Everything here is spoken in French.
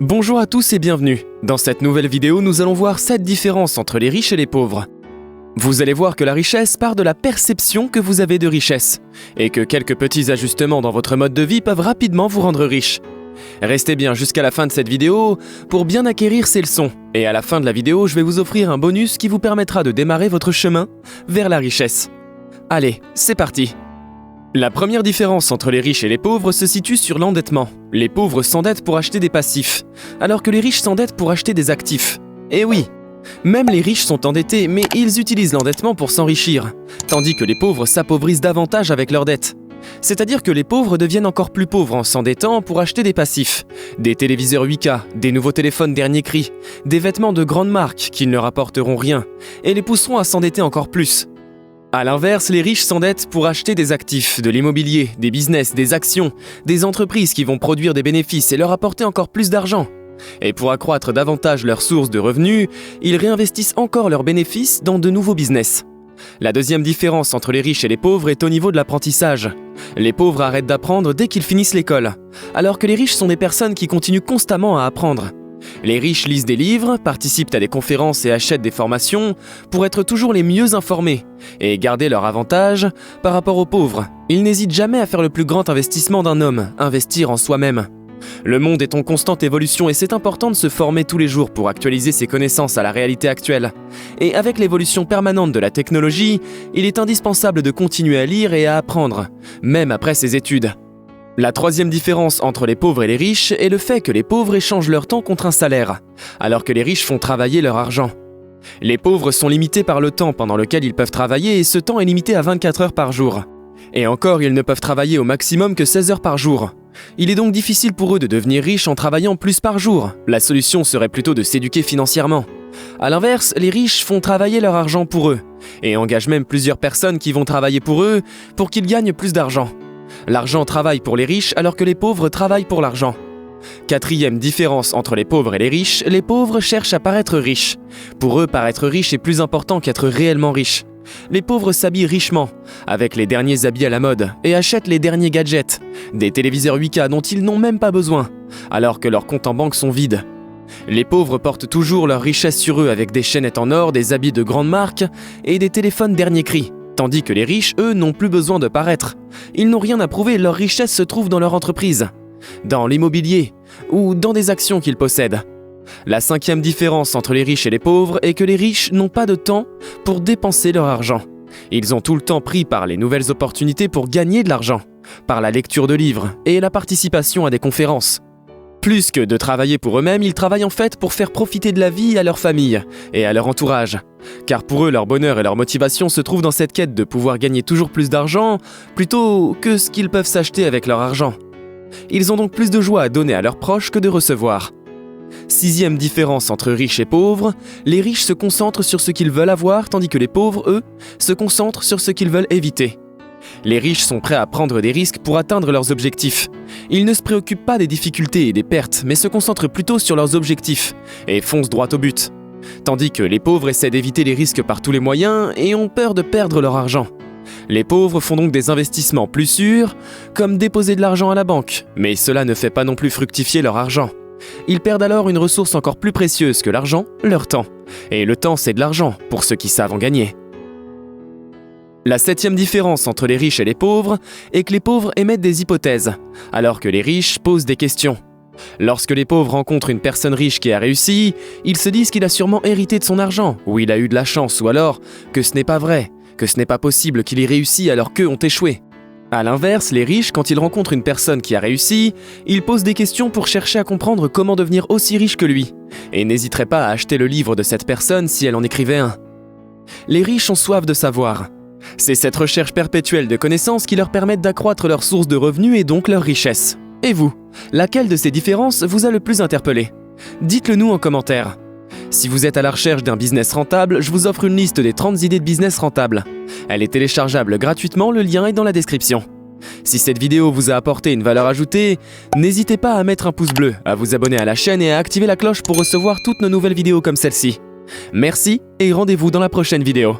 Bonjour à tous et bienvenue. Dans cette nouvelle vidéo, nous allons voir 7 différences entre les riches et les pauvres. Vous allez voir que la richesse part de la perception que vous avez de richesse, et que quelques petits ajustements dans votre mode de vie peuvent rapidement vous rendre riche. Restez bien jusqu'à la fin de cette vidéo pour bien acquérir ces leçons, et à la fin de la vidéo, je vais vous offrir un bonus qui vous permettra de démarrer votre chemin vers la richesse. Allez, c'est parti! La première différence entre les riches et les pauvres se situe sur l'endettement. Les pauvres s'endettent pour acheter des passifs, alors que les riches s'endettent pour acheter des actifs. Et oui, même les riches sont endettés, mais ils utilisent l'endettement pour s'enrichir, tandis que les pauvres s'appauvrissent davantage avec leurs dettes. C'est-à-dire que les pauvres deviennent encore plus pauvres en s'endettant pour acheter des passifs, des téléviseurs 8K, des nouveaux téléphones dernier cri, des vêtements de grandes marques qui ne leur apporteront rien, et les pousseront à s'endetter encore plus. A l'inverse, les riches s'endettent pour acheter des actifs, de l'immobilier, des business, des actions, des entreprises qui vont produire des bénéfices et leur apporter encore plus d'argent. Et pour accroître davantage leurs sources de revenus, ils réinvestissent encore leurs bénéfices dans de nouveaux business. La deuxième différence entre les riches et les pauvres est au niveau de l'apprentissage. Les pauvres arrêtent d'apprendre dès qu'ils finissent l'école, alors que les riches sont des personnes qui continuent constamment à apprendre. Les riches lisent des livres, participent à des conférences et achètent des formations pour être toujours les mieux informés et garder leur avantage par rapport aux pauvres. Ils n'hésitent jamais à faire le plus grand investissement d'un homme, investir en soi-même. Le monde est en constante évolution et c'est important de se former tous les jours pour actualiser ses connaissances à la réalité actuelle. Et avec l'évolution permanente de la technologie, il est indispensable de continuer à lire et à apprendre, même après ses études. La troisième différence entre les pauvres et les riches est le fait que les pauvres échangent leur temps contre un salaire, alors que les riches font travailler leur argent. Les pauvres sont limités par le temps pendant lequel ils peuvent travailler et ce temps est limité à 24 heures par jour. Et encore, ils ne peuvent travailler au maximum que 16 heures par jour. Il est donc difficile pour eux de devenir riches en travaillant plus par jour. La solution serait plutôt de s'éduquer financièrement. A l'inverse, les riches font travailler leur argent pour eux, et engagent même plusieurs personnes qui vont travailler pour eux pour qu'ils gagnent plus d'argent. L'argent travaille pour les riches alors que les pauvres travaillent pour l'argent. Quatrième différence entre les pauvres et les pauvres cherchent à paraître riches. Pour eux, paraître riche est plus important qu'être réellement riche. Les pauvres s'habillent richement, avec les derniers habits à la mode, et achètent les derniers gadgets, des téléviseurs 8K dont ils n'ont même pas besoin, alors que leurs comptes en banque sont vides. Les pauvres portent toujours leur richesse sur eux avec des chaînettes en or, des habits de grandes marques et des téléphones dernier cri. Tandis que les riches, eux, n'ont plus besoin de paraître. Ils n'ont rien à prouver, leur richesse se trouve dans leur entreprise, dans l'immobilier ou dans des actions qu'ils possèdent. La cinquième différence entre les riches et les pauvres est que les riches n'ont pas de temps pour dépenser leur argent. Ils ont tout le temps pris par les nouvelles opportunités pour gagner de l'argent, par la lecture de livres et la participation à des conférences. Plus que de travailler pour eux-mêmes, ils travaillent en fait pour faire profiter de la vie à leur famille et à leur entourage. Car pour eux, leur bonheur et leur motivation se trouvent dans cette quête de pouvoir gagner toujours plus d'argent plutôt que ce qu'ils peuvent s'acheter avec leur argent. Ils ont donc plus de joie à donner à leurs proches que de recevoir. Sixième différence entre riches et pauvres, les riches se concentrent sur ce qu'ils veulent avoir tandis que les pauvres, eux, se concentrent sur ce qu'ils veulent éviter. Les riches sont prêts à prendre des risques pour atteindre leurs objectifs. Ils ne se préoccupent pas des difficultés et des pertes, mais se concentrent plutôt sur leurs objectifs et foncent droit au but. Tandis que les pauvres essaient d'éviter les risques par tous les moyens et ont peur de perdre leur argent. Les pauvres font donc des investissements plus sûrs, comme déposer de l'argent à la banque, mais cela ne fait pas non plus fructifier leur argent. Ils perdent alors une ressource encore plus précieuse que l'argent, leur temps. Et le temps, c'est de l'argent, pour ceux qui savent en gagner. La septième différence entre les riches et les pauvres est que les pauvres émettent des hypothèses, alors que les riches posent des questions. Lorsque les pauvres rencontrent une personne riche qui a réussi, ils se disent qu'il a sûrement hérité de son argent, ou il a eu de la chance, ou alors que ce n'est pas vrai, que ce n'est pas possible qu'il ait réussi alors qu'eux ont échoué. A l'inverse, les riches, quand ils rencontrent une personne qui a réussi, ils posent des questions pour chercher à comprendre comment devenir aussi riche que lui, et n'hésiteraient pas à acheter le livre de cette personne si elle en écrivait un. Les riches ont soif de savoir. C'est cette recherche perpétuelle de connaissances qui leur permet d'accroître leurs sources de revenus et donc leur richesse. Et vous, laquelle de ces différences vous a le plus interpellé? Dites-le nous en commentaire. Si vous êtes à la recherche d'un business rentable, je vous offre une liste des 30 idées de business rentables. Elle est téléchargeable gratuitement, le lien est dans la description. Si cette vidéo vous a apporté une valeur ajoutée, n'hésitez pas à mettre un pouce bleu, à vous abonner à la chaîne et à activer la cloche pour recevoir toutes nos nouvelles vidéos comme celle-ci. Merci et rendez-vous dans la prochaine vidéo.